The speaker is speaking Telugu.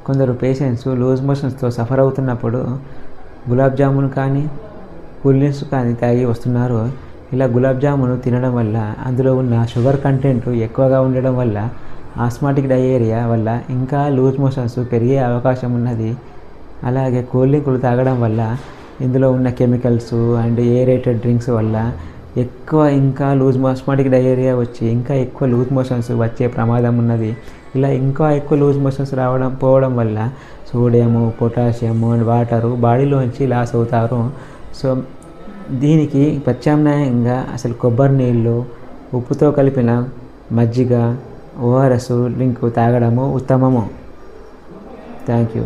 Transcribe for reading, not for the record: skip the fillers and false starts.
కొందరు పేషెంట్స్ లూజ్ మోషన్స్తో సఫర్ అవుతున్నప్పుడు గులాబ్ జామున్ కానీ కూల్ డ్రింక్స్ కానీ తాగి వస్తున్నారు. ఇలా గులాబ్ జామున్ తినడం వల్ల అందులో ఉన్న షుగర్ కంటెంట్ ఎక్కువగా ఉండడం వల్ల ఆస్మాటిక్ డయేరియా వల్ల ఇంకా లూజ్ మోషన్స్ పెరిగే అవకాశం ఉన్నది. అలాగే కూల్ డ్రింకులు తాగడం వల్ల ఇందులో ఉన్న కెమికల్స్ అండ్ ఏరేటెడ్ డ్రింక్స్ వల్ల ఎక్కువ ఇంకా ఆస్మాటిక్ డయేరియా వచ్చి ఇంకా ఎక్కువ లూజ్ మోషన్స్ వచ్చే ప్రమాదం ఉన్నది. ఇలా ఇంకా ఎక్కువ లూజ్ మోషన్స్ పోవడం వల్ల సోడియము, పొటాషియము అండ్ వాటరు బాడీలోంచి లాస్ అవుతారు. సో దీనికి ప్రత్యామ్నాయంగా అసలు కొబ్బరి నీళ్ళు, ఉప్పుతో కలిపిన మజ్జిగ, ఓఆర్ఎస్ డ్రింక్ తాగడము ఉత్తమము. Thank you.